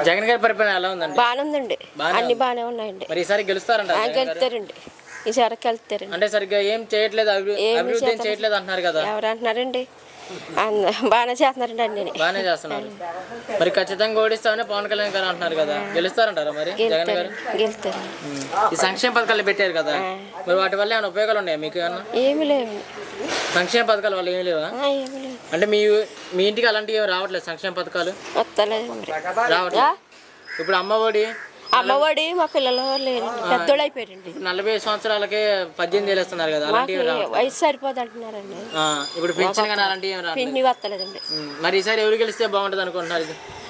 జగన్ గారి పరిపాలన ఎలా ఉందండి? బాగానే ఉందండి, అన్ని బాగానే ఉన్నాయండి. మరి ఈసారి గెలుస్తారంట? గెలుస్తారండి, ఈసారి వెళ్తారండి. అంటే సరిగ్గా ఏం చేయట్లేదు, అభివృద్ధి ఏం చేయట్లేదు అంటున్నారు కదా. ఎవరు అంటున్నారండి? బాగానే చేస్తున్నారండి, అన్ని బాగానే చేస్తున్నారు. మరి ఖచ్చితంగా ఓడిస్తామని పవన్ కళ్యాణ్ గారు అంటున్నారు కదా, గెలుస్తారంటారా మరి జగన్ గారు? గెలుస్తారు. ఈ సంక్షేమ పథకాలు పెట్టారు కదా, మరి వాటి వల్ల ఏమైనా ఉపయోగాలు ఉన్నాయా మీకు? ఏమన్నా ఏమి లేవు. సంక్షేమ పథకాల వల్ల ఏమి లేవా? ఏమి లేవు. అంటే మీ ఇంటికి అలాంటివి ఏమి రావట్లేదు సంక్షేమ పథకాలు? వస్తలేదు రావట్లేదు. ఇప్పుడు అమ్మఒడి మా పిల్లలు లేరండి, పెద్దోళ్ళు అయిపోయారండి. 40 సంవత్సరాలకే 18,000 ఇస్తున్నారు కదా, అలాంటివి వయసు సరిపోదు అంటున్నారండి. ఇప్పుడు పెన్షన్ కానీ అలాంటివి ఏమి రావట్లేదు. పిండి వస్తలేదండి. మరి ఈసారి ఎవరు గెలిస్తే బాగుంటుంది అనుకుంటున్నారు?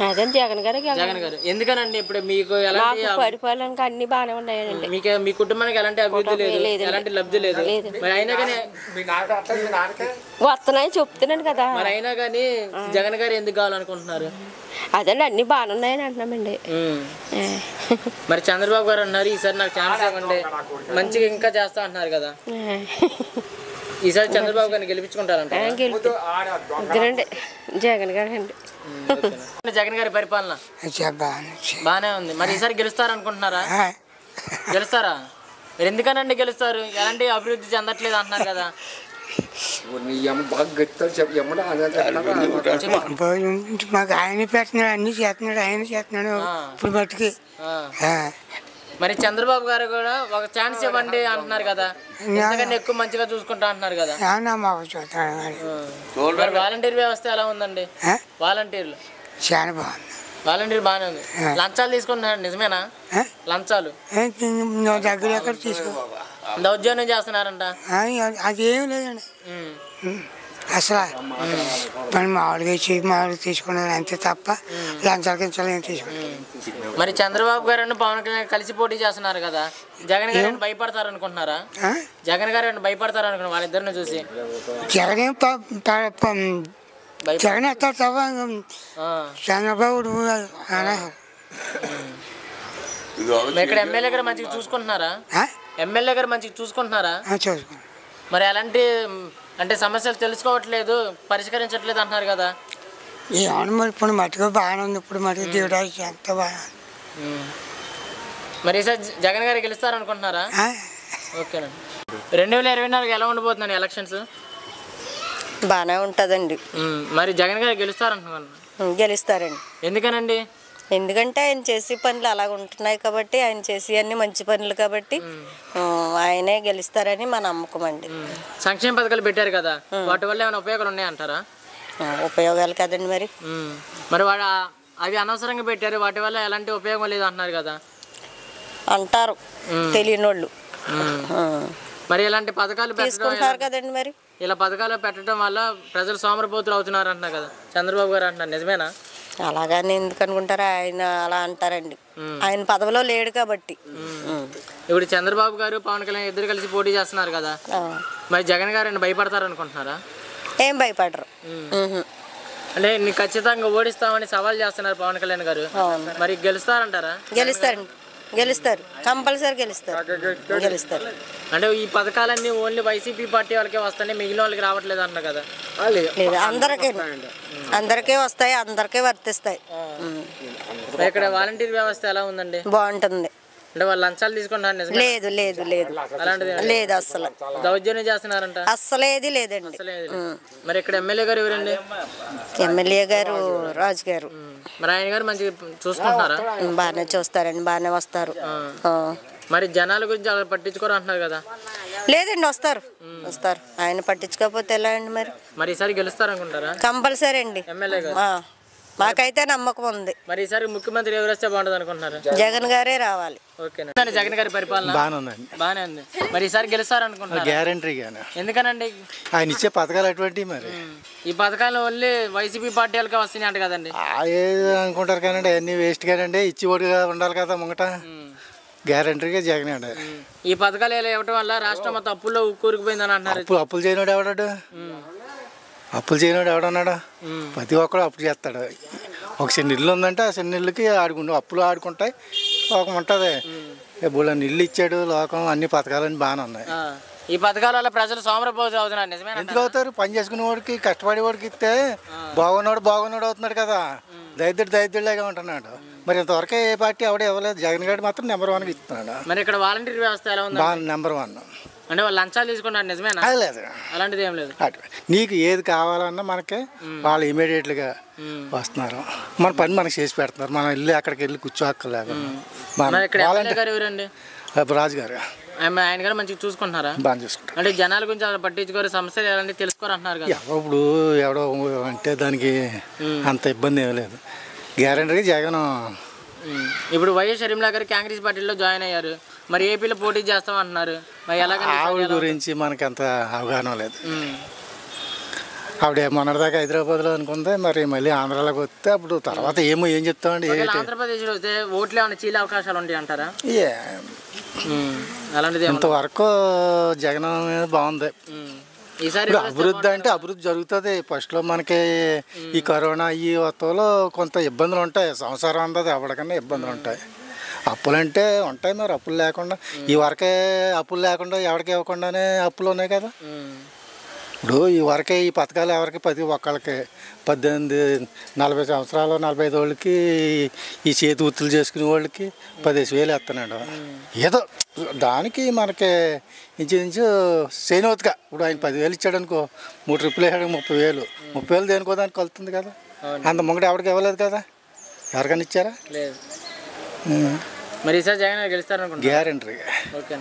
అదే జగన్ గారు. ఎందుకనండి? ఇప్పుడు మీకు ఎలాంటి పరిపాలనకి అన్ని బాగానే ఉన్నాయండి. మీ కుటుంబానికి ఎలాంటి అభివృద్ధి లేదు, ఎలాంటి లబ్ధి లేదు. మరి అయినా కానీ వస్తున్నాయి చెప్తున్నాను కదా. మరి అయినా కానీ జగన్ గారు ఎందుకు కావాలనుకుంటున్నారు? అదండి, అన్ని బాగానే ఉన్నాయని అంటున్నామండి. మరి చంద్రబాబు గారు అన్నారు ఈసారి నాకు ఛాన్స్ ఇవ్వండి, మంచిగా ఇంకా చేస్తా అంటున్నారు కదా. ఈసారి చంద్రబాబు గారిని గెలిపించుకుంటారంట? జగన్ గారు అండి. జగన్ గారి పరిపాలన బాగానే ఉంది. మరి ఈసారి గెలుస్తారనుకుంటున్నారా? గెలుస్తారా? మీరు ఎందుకనండి గెలుస్తారు? ఎలాంటి అభివృద్ధి చెందట్లేదు అంటున్నారు కదా. మాకు ఆయన పెడుతున్నాడు, అన్ని చేస్తున్నాడు, ఆయన చేస్తున్నాడు ఇప్పుడు బట్టి. మరి చంద్రబాబు గారు కూడా ఒక ఛాన్స్ ఇవ్వండి అంటున్నారు కదా, ఎందుకంటే ఎక్కువ మంచిగా చూసుకుంటా అంటున్నారు కదా. మరి వాలంటీర్ వ్యవస్థ ఎలా ఉందండి? వాలంటీర్లు చాలా బాగుంది. వాలంటీర్ బాగానే ఉంది. లంచాలు తీసుకుంటున్నారు, నిజమేనా? లంచాలు దగ్గర ఎక్కడ తీసుకో దౌర్జన్యం చేస్తున్నారంట. అదేం లేదండి అసలు. మనం మామూలుగా తీసుకున్నారు అంతే తప్ప లంచాల కించాలు ఏం తీసుకున్నారు. మరి చంద్రబాబు గారు పవన్ కళ్యాణ్ కలిసి పోటీ చేస్తున్నారు కదా, జగన్ గారు భయపడతారు అనుకుంటున్నారా? జగన్ గారు భయపడతారు అనుకున్నారు వాళ్ళిద్దరిని చూసి? జగన్ ఎత్తాడు తప్ప చంద్రబాబు ఇక్కడ ఎమ్మెల్యే గారు మంచిగా చూసుకుంటున్నారా? ఎమ్మెల్యే గారు మంచిగా చూసుకుంటున్నారా? మరి ఎలాంటి అంటే సమస్యలు తెలుసుకోవట్లేదు, పరిష్కరించట్లేదు అంటున్నారు కదా. మరి ఇప్పుడు మటుకు బాగానే ఉంది, ఇప్పుడు మటుకు దేవుడు ఎంత బాగా. మరి ఈసారి జగన్ గారు గెలుస్తారు అనుకుంటున్నారా? ఓకేనండి. 2024 ఎలా ఉండబోతుందండి ఎలక్షన్స్? బాగానే ఉంటుందండి. మరి జగన్ గారు గెలుస్తారంటున్నారు? గెలుస్తారండి. ఎందుకనండి? ఎందుకంటే ఆయన చేసే పనులు అలాగ ఉంటున్నాయి కాబట్టి, ఆయన చేసి అన్ని మంచి పనులు కాబట్టి ఆయనే గెలుస్తారని మా నమ్మకం అండి. సంక్షేమ పథకాలు పెట్టారు కదా, వాటి వల్ల ఏమైనా ఉపయోగాలు ఉన్నాయంటారా? ఉపయోగాలు కదండి మరి. మరి అవి అనవసరంగా పెట్టారు, వాటి వల్ల ఎలాంటి ఉపయోగం లేదు అంటున్నారు కదా. అంటారు తెలియని వాళ్ళు. మరి ఇలాంటి పథకాలు తీసుకుంటారు కదండి. మరి ఇలా పథకాలు పెట్టడం వల్ల ప్రజలు సోమరపోతులు అవుతున్నారు అంటున్నారు కదా చంద్రబాబు గారు అంటున్నారు, నిజమేనా? అలాగని ఎందుకు అనుకుంటారా? ఆయన అలా అంటారండి, ఆయన పదవిలో లేడు కాబట్టి. ఇప్పుడు చంద్రబాబు గారు పవన్ కళ్యాణ్ ఇద్దరు కలిసి పోటీ చేస్తున్నారు కదా, మరి జగన్ గారు భయపడతారు అనుకుంటున్నారా? ఏం భయపడరు. అంటే నీకు ఖచ్చితంగా ఓడిస్తామని సవాల్ చేస్తున్నారు పవన్ కళ్యాణ్ గారు, మరి గెలుస్తారంటారా? గెలుస్తారు, కంపల్సరీ గెలుస్తారు. అంటే ఈ పథకాలన్నీ ఓన్లీ వైసీపీ పార్టీ వాళ్ళకే వస్తాయి, మిగిలిన వాళ్ళకి రావట్లేదు అన్నారు కదా. లేదు, అందరికీ వస్తాయి, అందరికీ వర్తిస్తాయి. ఇక్కడ వాలంటీర్ వ్యవస్థ ఎలా ఉందండి? బాగుంటుంది. అంటే వాళ్ళు లంచాలు తీసుకుంటారు? లేదు లేదు లేదు, అలాంటిది లేదు. అస్సలు దౌర్జన్యం చేస్తున్నారంట? అస్సలేది లేదండి. మరి ఇక్కడ ఎమ్మెల్యే గారు ఎవరండి? ఎమ్మెల్యే గారు రాజు గారు. మరి ఆయన గారు మంచిగా చూసుకుంటున్నారా? బాగానే చూస్తారండి, బాగానే వస్తారు. మరి జనాల గురించి అలా పట్టించుకోరు అంటున్నారు కదా. లేదండి, వస్తారు. ఆయన పట్టించుకోకపోతే ఎలా అండి? మరి ఈసారి గెలుస్తారు అనుకుంటారా? కంపల్సరీ అండి, ఎమ్మెల్యే గారు. మాకైతే నమ్మకం ఉంది. మరి ఈసారి ముఖ్యమంత్రి ఎవరు వస్తే బాగుంటుంది అనుకుంటున్నారు? జగన్ గారే రావాలి. ఓకేనా? జగన్ గారి పరిపాలన బాగానే ఉంది. మరి ఈసారి గెలుస్తారు అనుకుంటున్నారు? గ్యారంటీగానే. ఎందుకనండి? ఆయన ఇచ్చే పథకాలు అటువంటివి. మరి ఈ పథకాలు ఓన్లీ వైసీపీ పార్టీ వాళ్ళకే వస్తున్నాయి అంట కదండి. ఏదో అనుకుంటారు కానండి, అన్ని వేస్ట్ కానండి, ఇచ్చి ఓడిగా ఉండాలి కదా ముంగట. గ్యారంటీగా జగన్ అండి. ఈ పథకాలు ఇవ్వటం వల్ల రాష్ట్రం మొత్తం అప్పుల్లో కూరుకుపోయిందని అంటున్నారు. అప్పులు చేయనోడు ఎవడాడు? అప్పులు చేయనోడు ఎవడన్నాడు? ప్రతి ఒక్కడు అప్పులు చేస్తాడు. ఒక చిన్న ఇల్లు ఉందంటే ఆ చిన్న ఇల్లుకి అప్పులు ఆడుకుంటాయి, లోకం ఉంటుంది. ఇప్పుడు ఇల్లు ఇచ్చాడు లోకం, అన్ని పథకాలన్నీ బాగానే ఉన్నాయి. ఈ పథకాల వల్ల ప్రజలు సోమరపోతు అవుతున్నారు, నిజమే? ఎందుకు అవుతారు? పని చేసుకునే వాడికి, కష్టపడే వాడికి ఇస్తే బాగున్నాడు అవుతున్నాడు కదా. దైద్యుడిలాగా ఉంటున్నాడు. మరి ఇంతవరకు ఏ పార్టీ ఎవడే ఇవ్వలేదు. జగన్ గారు మాత్రం నెంబర్ 1 ఇస్తున్నాడు. మరి ఇక్కడ వాలంటీర్ వ్యవస్థ ఎలా ఉంది? నెంబర్ 1. అంటే వాళ్ళు లంచాలు తీసుకున్నారు నిజమేనా? అది లేదు, అలాంటిది ఏం లేదు. నీకు ఏది కావాలన్నా మనకి వాళ్ళు ఇమీడియట్గా వస్తున్నారు. మన పని మనకి చేసి పెడుతున్నారు. మనం వెళ్ళి అక్కడికి వెళ్ళి కూర్చోక్కర్లేదు. ఎవరండి? రాజు గారు. ఆయన గారు మంచిగా చూసుకుంటున్నారా? బాగా చూసుకుంటారు. అంటే జనాల గురించి అలా పట్టించుకోరు, సమస్యలు ఎలాంటి తెలుసుకోరు అంటున్నారు కదా. ఇప్పుడు ఎవడో అంటే దానికి అంత ఇబ్బంది ఏం లేదు. గ్యారెంటీగా జగన్. ఇప్పుడు వైఎస్ షర్మిల గారు కాంగ్రెస్ పార్టీలో జాయిన్ అయ్యారు. మరి ఏపీలో పోటీ చేస్తాం అంటున్నారు. మరి ఆవిడ గురించి మనకి అంత అవగాహన లేదు. ఆవిడ మొన్నటిదాకా హైదరాబాద్లో అనుకుంది. మరి మళ్ళీ ఆంధ్రాలోకి వస్తే అప్పుడు తర్వాత ఏం చెప్తామండి. ఆంధ్రప్రదేశ్లో వస్తే ఓట్లు ఏమైనా చీలే అవకాశాలు ఉంటాయి అంటారా? అలాంటిది ఇంతవరకు జగన్ బాగుంది. ఇప్పుడు అభివృద్ధి అంటే అభివృద్ధి జరుగుతుంది. ఫస్ట్లో మనకి ఈ కరోనా ఈ వత్తులో కొంత ఇబ్బందులు ఉంటాయి. సంసారం అందది ఎవరికన్నా ఇబ్బందులు ఉంటాయి. అప్పులు అంటే ఉంటాయి. మరి అప్పులు లేకుండా ఈ వరకే అప్పులు లేకుండా ఎవరికి ఇవ్వకుండానే అప్పులు ఉన్నాయి కదా. ఇప్పుడు ఈ వరకే ఈ పథకాలు ఎవరికి ప్రతి ఒక్కళ్ళకి 18-40 సంవత్సరాలు 45 వాళ్ళకి ఈ చేతి వృత్తులు చేసుకునే వాళ్ళకి 15,000 వేస్తున్నాడు. ఏదో దానికి మనకి ఇంచుమించు చేయనవుతుగా. ఇప్పుడు ఆయన 10,000 ఇచ్చాడు అనుకో, 3 ట్రిప్పులు వేసాడు 30,000. 30,000 దేనికో దానికి కలుతుంది కదా. అంత ముంగట ఎవరికి ఇవ్వలేదు కదా. ఎవరికైనా ఇచ్చారా? లేదు. మరి ఈసారి జగన్ గెలుస్తారనుకుంటా. గ్యారెంటీగా. ఓకే.